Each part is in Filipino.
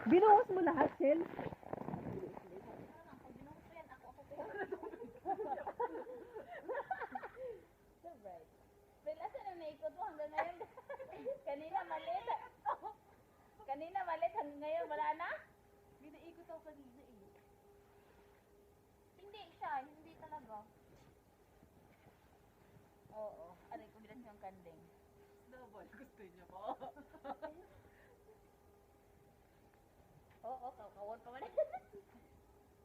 Binuhos mo lahat, Shell? Right. Pero na naikot mo hanggang ngayon? Kanina maliit. Kanina maliit hanggang ngayon wala na? Binaikot ako kanina eh. Hindi siya, hindi talaga. Oo, aray ko bilas yung kandeng. Snowball, gusto niyo po. Oo, kawon pa man.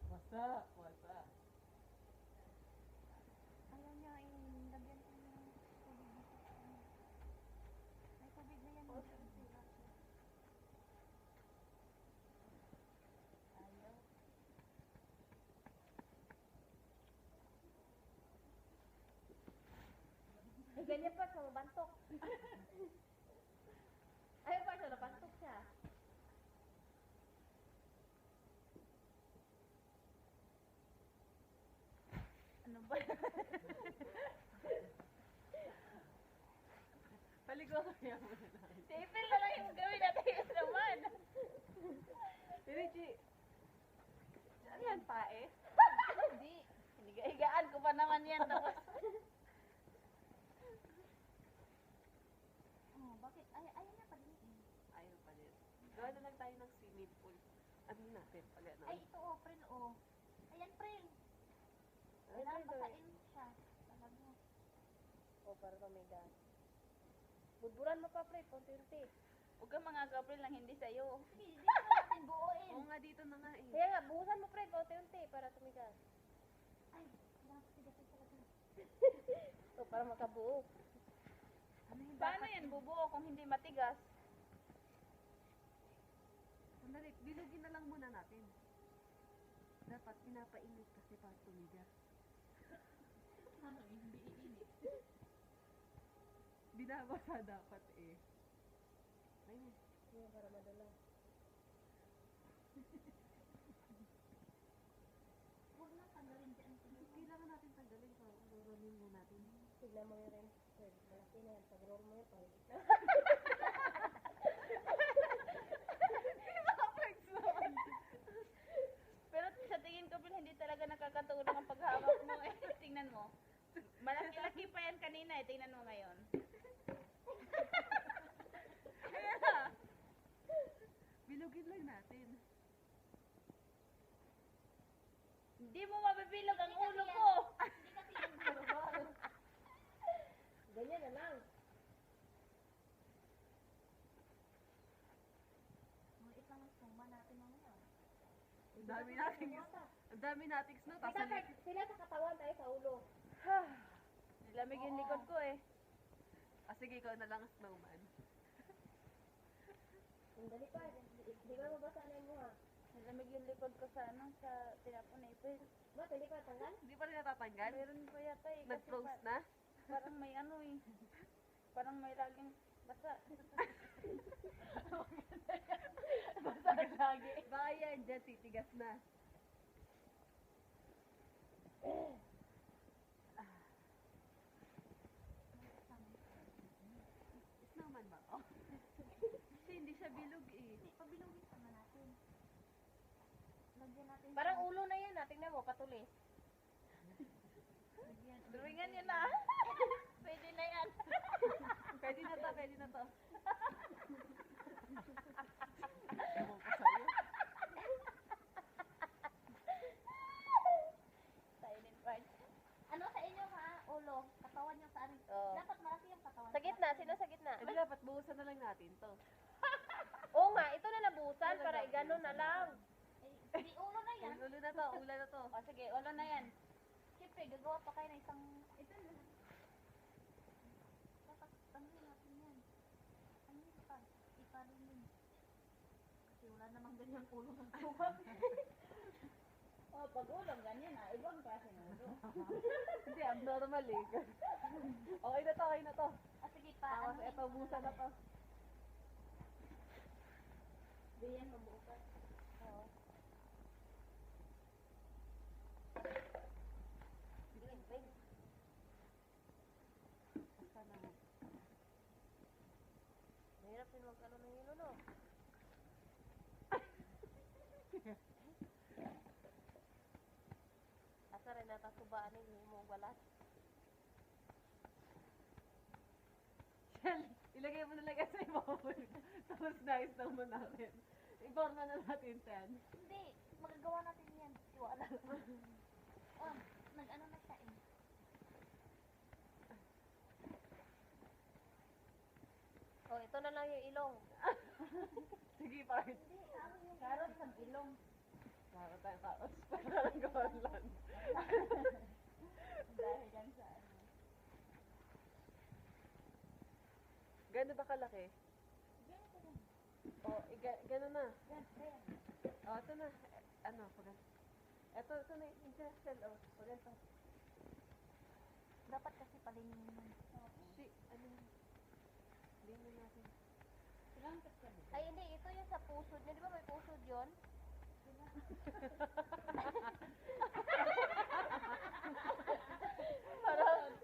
Wasa, wasa. Ayaw niya lagyan ko ng tubig. May tubig na yan. Ayaw. Ay, ganyan pa sa mabantok. Ayaw pa siya, nabantok siya. Ano ba? Paligo kaya mo na lang. Sipil na lang yung gawin natin yung naman. Richie, ano yan, pae? Hindi. Higa-higaan ko pa naman yan. Tapos. Oh, bakit? Ayaw niya pa din. Ayaw pa din. Gawa na lang tayo ng swimming pool. Ano natin, pag ano? Ay, ito oh, friend oh. Ayan, friend. Kailangan basain siya. Talaga. O, para tumigas. Budburan mo pa, pre, konti-unti. Huwag kang mga Gabriel lang hindi sa'yo. Hindi ko natin buuin. Oo nga, dito na nga eh. Kaya nga, buhusan mo, pre, konti-unti para tumigas. Ay, kailangan ko tigasin talaga. O, para makabuo. Ano yung Paano dapat? yan bubuo kung hindi matigas? Sandali, bilugin na lang muna natin. Dapat pinapainit kasi para tumigas. Ano, hindi iinit. Binabasa dapat eh. Ayun. Yan, para madala. Huwag na tanggalin dyan. Kailangan natin tanggalin ko. Ronin mo natin. Tignan mo yun rin. Sir, malaki na yan. Pag-roll mo yun, pahigit na. Pero sa tingin ko, Bill, hindi talaga nakakatulong ang paghawak mo eh. Tingnan mo. Malaki-laki pa yan kanina eh. Tingnan mo ngayon. Kaya na. Bilugin lang natin. Hindi mo mabibilog ang ulo ko. Hindi kasi yung baro-baro. Ganyan na lang. Maliit lang ang suma natin mamaya. Ang dami nating snow. Tapos Sila sa katawan, tayo sa ulo. Lamig yung likod ko eh. sige, ikaw na lang ang snowman. Sandali pa. Di ba mabasa na mo, ha? Lamig yung likod ko sa sa tinapon na ipil. Ba, hindi pa tanggal? Hindi pa rin natatanggal? Meron pa yata eh. kasi Nag-froze na? Parang may ano eh. Parang may laging basa. Basa lagi. Baka yan, dyan titigas na. Snowman ba? Oh. Kasi hindi siya bilog eh. Pabilogin pa na natin. Lagyan natin. Parang ulo na yan, ha? Tingnan mo, patulis. Drawingan yun na. Pwede na yan. Pwede na to, pwede na to. Ewan ko sa'yo. Silent part. Ano sa inyo ha? Ulo. Katawan nyo saan? Oo. Dapat malaki yung katawan. Sa gitna, sino sa gitna? Hindi dapat buhusan na lang natin to. Oo nga, ito na nabusan para igano na lang. Eh, di ulo na yan. Ulo na to, ulo na to. O sige, ulo na yan. Siyempre, gagawa pa kayo ng isang... Ito na. Dapat tanggalin natin yan. Ano yun pa? Iparin yun. Kasi wala namang ganyang ulo ng tuwa. Oh, pag ulo ganyan ah. Ibang klase ng ulo. Hindi, abnormal eh. Okay na to, okay na to. Ah, sige pa. Tapos eto, buhusan na to. Diyan, mabukas. Oo. Sana mo. Mahirap din mag-ano ng hilo, no? balat. Shell, ilagay mo na lang sa ibabaw. Tapos nice naman natin. Iporma na natin, Ten. Hindi, magagawa natin yan. Tiwala lang. Oh, nag-ano na siya eh. Oh, ito na lang yung ilong. Sige, part. Hindi, ano yung carrots ang ilong. Para tayong kaos. Para lang gawalan. Dahil yan sa ano. Gano'n ba kalaki? Ganito lang. O, gano'n na. Yan, yan. O, ito na. Ano, pag ito na yung Shell. O, pag ito. Dapat kasi palingin mo. Shit, ano yun? Hindi na natin. Ay, hindi. Ito yung sa pusod niya. Di ba may pusod yun?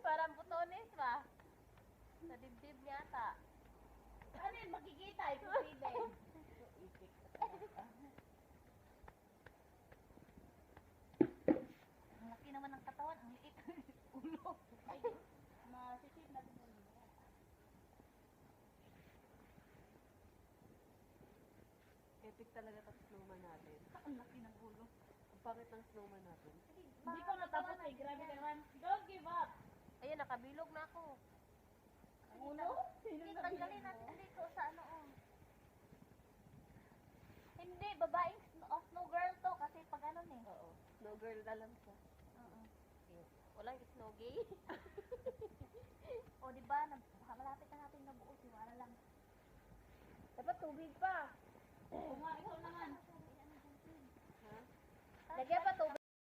Parang butones ba? Sa dibdib niya ata. Ano yun, makikita, imposible. Ang laki naman ng katawan, ang liit. Ulo. Ay, masisip natin yung ulo. Epic talaga itong snowman natin. Ang laki ng ulo. Ang pangit ng snowman natin. Hindi pa natapos eh, grabe ka naman. Don't give up. Ayun, nakabilog na ako. Ang ulo? Hindi, tanggalin natin dito sa ano, oh. Hindi, babaeng snow girl to kasi pag ano eh. Oo. Snow girl na lang siya. Oo. Walang snow gay. O, di ba, malapit na natin nabuo, tiwala lang. Dapat tubig pa.